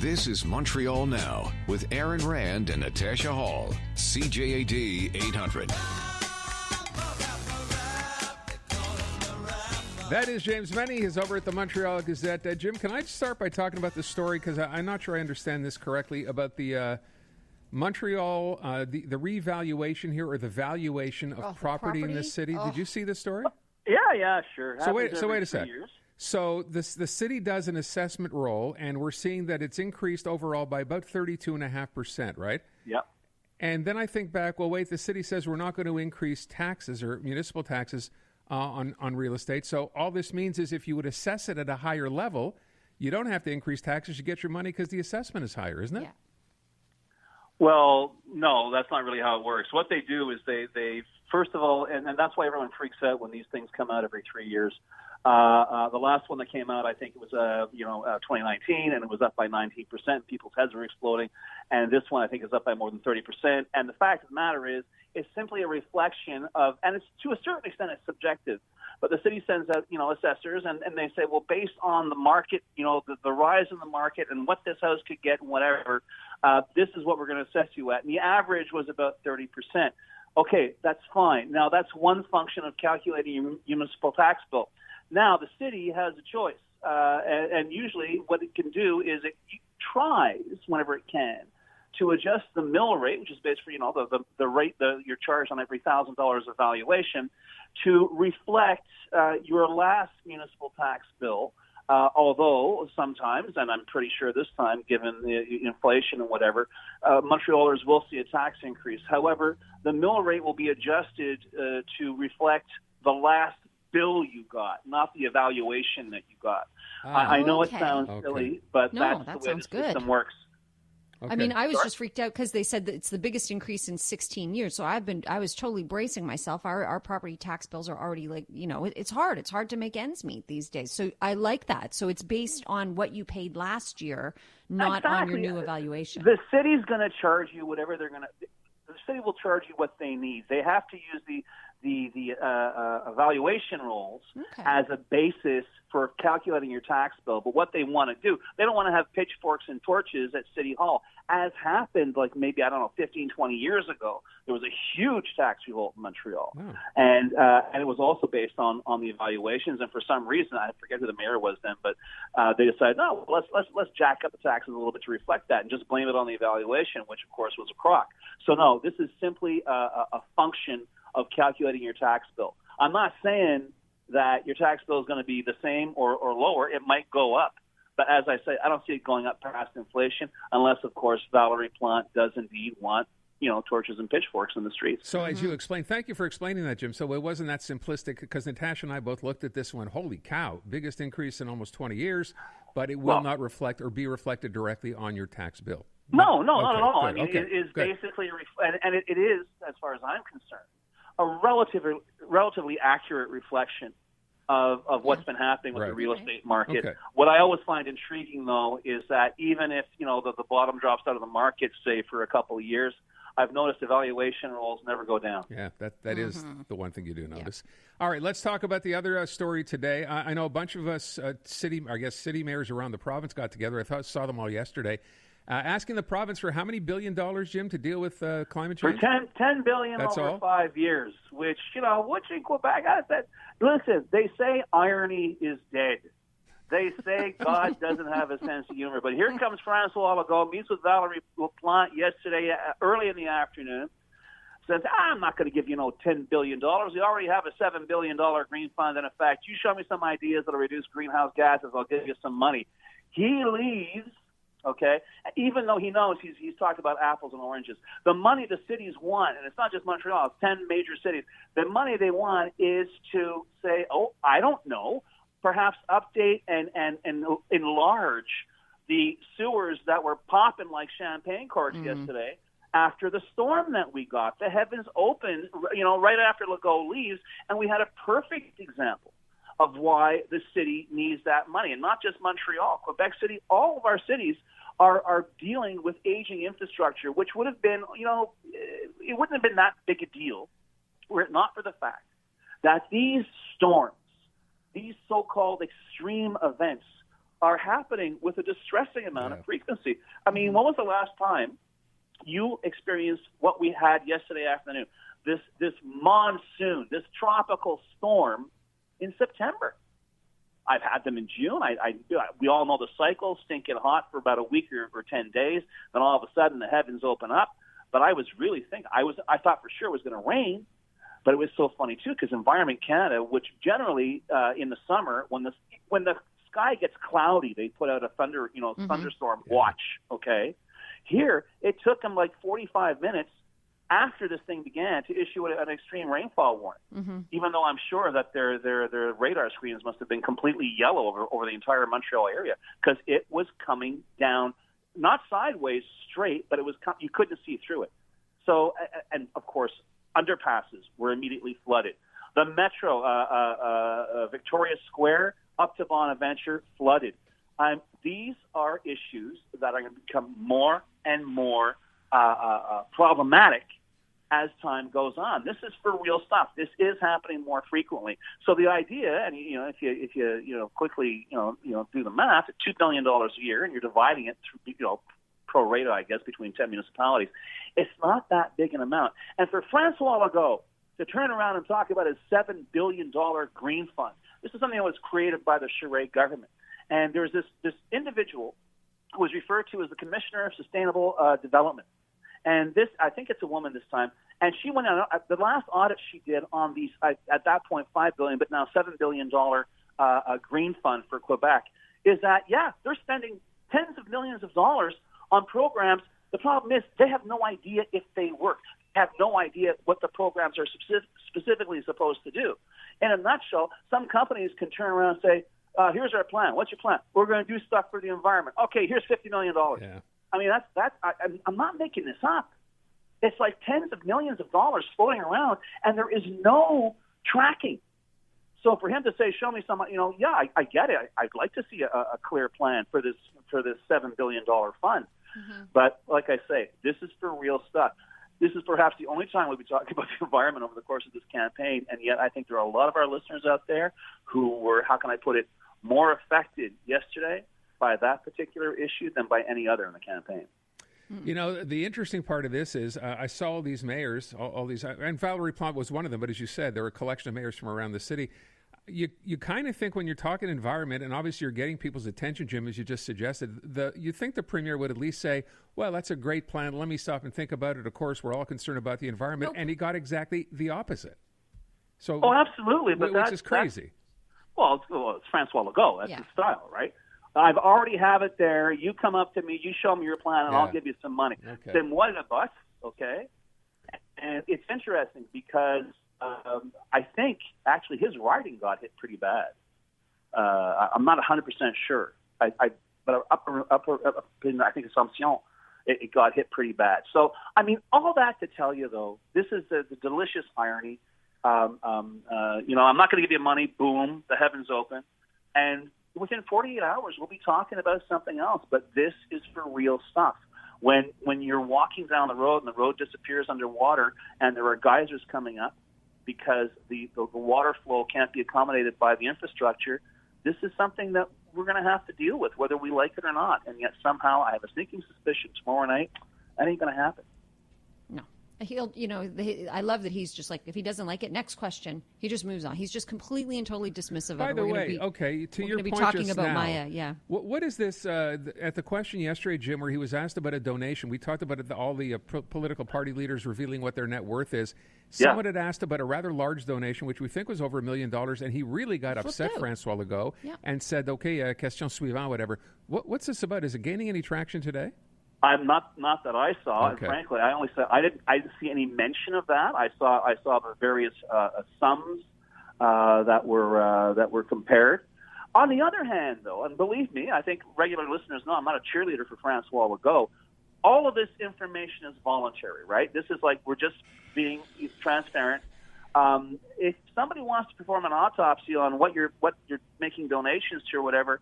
This is Montreal Now with Aaron Rand and Natasha Hall. CJAD 800. That is James Mennie. He's over at the Montreal Gazette. Jim, can I just start by talking about the story, because I'm not sure I understand this correctly, about the Montreal, the revaluation here, or the valuation of property in this city. Did you see this story? Yeah, sure. So wait a sec. So the city does an assessment roll, and we're seeing that it's increased overall by about 32.5%, right? Yep. And then I think back, well, wait, the city says we're not going to increase taxes or municipal taxes on real estate. So all this means is if you would assess it at a higher level, you don't have to increase taxes. You get your money because the assessment is higher, isn't it? Yeah. Well, no, that's not really how it works. What they do is they first of all, and that's why everyone freaks out when these things come out every 3 years. The last one that came out, I think it was 2019, and it was up by 19%. People's heads were exploding. And this one, I think, is up by more than 30%. And the fact of the matter is, it's simply a reflection of, and it's to a certain extent, it's subjective. But the city sends out, assessors, and they say, well, based on the market, the rise in the market and what this house could get and whatever, this is what we're going to assess you at. And the average was about 30%. Okay, that's fine. Now, that's one function of calculating your municipal tax bill. Now, the city has a choice, and usually what it can do is it tries, whenever it can, to adjust the mill rate, which is basically, the rate you're charged on every $1,000 of valuation, to reflect your last municipal tax bill. Although sometimes, and I'm pretty sure this time, given the inflation and whatever, Montrealers will see a tax increase. However, the mill rate will be adjusted to reflect the last bill you got, not the evaluation that you got. I know it sounds silly, but that's the way the system works. Okay. I mean, I was just freaked out because they said that it's the biggest increase in 16 years. So I was totally bracing myself. Our property tax bills are already it's hard. It's hard to make ends meet these days. So I like that. So it's based on what you paid last year, not on your new evaluation. The city's going to charge you whatever they're going to. The city will charge you what they need. They have to use the evaluation rolls as a basis for calculating your tax bill. But what they want to do, they don't want to have pitchforks and torches at City Hall, as happened maybe, 15, 20 years ago. There was a huge tax revolt in Montreal. Oh. And it was also based on the evaluations. And for some reason, I forget who the mayor was then, but they decided, no, let's jack up the taxes a little bit to reflect that and just blame it on the evaluation, which of course was a crock. So no, this is simply a function of calculating your tax bill. I'm not saying that your tax bill is going to be the same or lower. It might go up. But as I say, I don't see it going up past inflation unless, of course, Valerie Plante does indeed want, torches and pitchforks in the streets. So as you explained, thank you for explaining that, Jim. So it wasn't that simplistic, because Natasha and I both looked at this one. Holy cow, biggest increase in almost 20 years, but it will not reflect or be reflected directly on your tax bill. No, not at all. Good. I mean, it is basically, and it is, as far as I'm concerned, a relatively accurate reflection of what's been happening with the real estate market. Okay. What I always find intriguing, though, is that even if the bottom drops out of the market, say for a couple of years, I've noticed evaluation rolls never go down. Yeah, that is the one thing you do notice. Yeah. All right, let's talk about the other story today. I know a bunch of us city mayors around the province got together. I saw them all yesterday. Asking the province for how many $1 billion, Jim, to deal with climate change? For $10 billion over 5 years, which, which in Quebec, listen, they say irony is dead. They say God doesn't have a sense of humor. But here comes François Legault, meets with Valerie Plante yesterday, early in the afternoon, says, I'm not going to give you $10 billion. We already have a $7 billion green fund in effect. You show me some ideas that will reduce greenhouse gases, I'll give you some money. He leaves. Okay, even though he knows he's talked about apples and oranges. The money the cities want, and it's not just Montreal, it's 10 major cities. The money they want is to say, I don't know, perhaps update and enlarge the sewers that were popping like champagne corks yesterday after the storm that we got. The heavens opened, right after Legault leaves, and we had a perfect example of why the city needs that money. And not just Montreal, Quebec City, all of our cities are dealing with aging infrastructure, which would have been, it wouldn't have been that big a deal were it not for the fact that these storms, these so-called extreme events, are happening with a distressing amount of frequency. I mean, when was the last time you experienced what we had yesterday afternoon? This monsoon, this tropical storm in September. I've had them in June. We all know the cycle, stinking hot for about a week or 10 days. Then all of a sudden the heavens open up. But I was really thinking, I thought for sure it was going to rain. But it was so funny too, because Environment Canada, which generally in the summer, when the sky gets cloudy, they put out a thunderstorm watch. Okay, here it took them like 45 minutes after this thing began to issue an extreme rainfall warning. Even though I'm sure that their radar screens must have been completely yellow over the entire Montreal area, because it was coming down, not sideways, straight, but it was you couldn't see through it. So, and of course, underpasses were immediately flooded. The metro, Victoria Square up to Bonaventure, flooded. These are issues that are going to become more and more problematic as time goes on. This is for real stuff. This is happening more frequently. So the idea, and if you quickly do the math, at $2 billion a year, and you're dividing it through pro rata, I guess, between 10 municipalities, it's not that big an amount. And for Francois Legault to turn around and talk about his $7 billion green fund, this is something that was created by the Charest government. And there's this individual who was referred to as the Commissioner of Sustainable Development. And this, I think it's a woman this time, and she went on the last audit she did on these, at that point, $5 billion, but now $7 billion green fund for Quebec, is that, they're spending tens of millions of dollars on programs. The problem is they have no idea if they work, have no idea what the programs are specifically supposed to do. In a nutshell, some companies can turn around and say, here's our plan. What's your plan? We're going to do stuff for the environment. Okay, here's $50 million. Yeah. I mean, I'm not making this up. It's like tens of millions of dollars floating around, and there is no tracking. So for him to say, show me some, I get it. I'd like to see a clear plan for this $7 billion fund. But like I say, this is for real stuff. This is perhaps the only time we'll be talking about the environment over the course of this campaign, and yet I think there are a lot of our listeners out there who were, how can I put it, more affected yesterday by that particular issue than by any other in the campaign. The interesting part of this is I saw all these mayors, all these, and Valerie Plante was one of them, but as you said, there were a collection of mayors from around the city. You kind of think when you're talking environment, and obviously you're getting people's attention, Jim, as you just suggested, you think the premier would at least say, well, that's a great plan. Let me stop and think about it. Of course, we're all concerned about the environment. Nope. And he got exactly the opposite. So, absolutely. But which is crazy. Well, it's Francois Legault. That's his style, right? I've already have it there. You come up to me, you show me your plan, and I'll give you some money. Okay. Then what a bus, okay? And it's interesting because I think actually his riding got hit pretty bad. I'm not 100% sure. But up in, I think, Assomption, it got hit pretty bad. So, I mean, all that to tell you, though, this is the delicious irony. I'm not going to give you money. Boom, the heavens open. And within 48 hours, we'll be talking about something else. But this is for real stuff. When you're walking down the road and the road disappears underwater and there are geysers coming up because the water flow can't be accommodated by the infrastructure, this is something that we're going to have to deal with, whether we like it or not. And yet somehow I have a sneaking suspicion tomorrow night that ain't going to happen. No. I love that he's just like, if he doesn't like it, next question, he just moves on. He's just completely and totally dismissive of it. By the way, to your point talking just about now, Maya, What is this, at the question yesterday, Jim, where he was asked about a donation, we talked about all the political party leaders revealing what their net worth is. Someone had asked about a rather large donation, which we think was over $1 million, and he really got upset, Francois Legault, and said, okay, question suivante, whatever. What's this about? Is it gaining any traction today? I'm not that I saw, and frankly, I didn't see any mention of that. I saw the various sums that were compared. On the other hand, though, and believe me, I think regular listeners know I'm not a cheerleader for Francois Legault. All of this information is voluntary, right? This is like we're just being transparent. If somebody wants to perform an autopsy on what you're making donations to or whatever,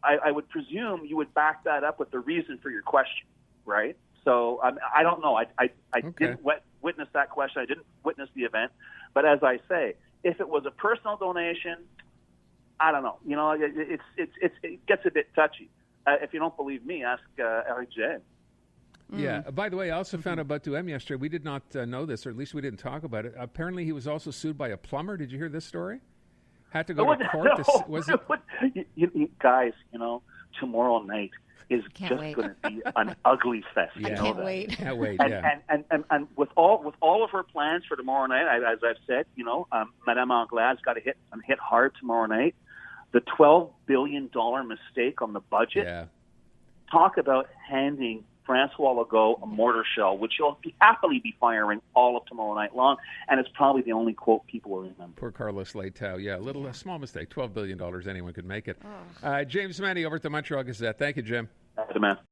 I would presume you would back that up with the reason for your question, right? So I don't know. I didn't witness that question. I didn't witness the event. But as I say, if it was a personal donation, I don't know. You know, it gets a bit touchy. If you don't believe me, ask Eric J. Yeah. By the way, I also found out about Duhem yesterday. We did not know this, or at least we didn't talk about it. Apparently, he was also sued by a plumber. Did you hear this story? Had to go to court. Guys, you know, tomorrow night is just going to be an ugly fest. Yeah. You know Can't that. wait. Can't wait. And with all of her plans for tomorrow night, as I've said, you know, Madame Anglade's got to hit hard tomorrow night. The $12 billion mistake on the budget. Yeah. Talk about handing Francois Legault a mortar shell, which he'll happily be firing all of tomorrow night long, and it's probably the only quote people will remember. Poor Carlos Leitao. Yeah, a small mistake. $12 billion, anyone could make it. James MENNIE over at the Montreal Gazette. Thank you, Jim. Man.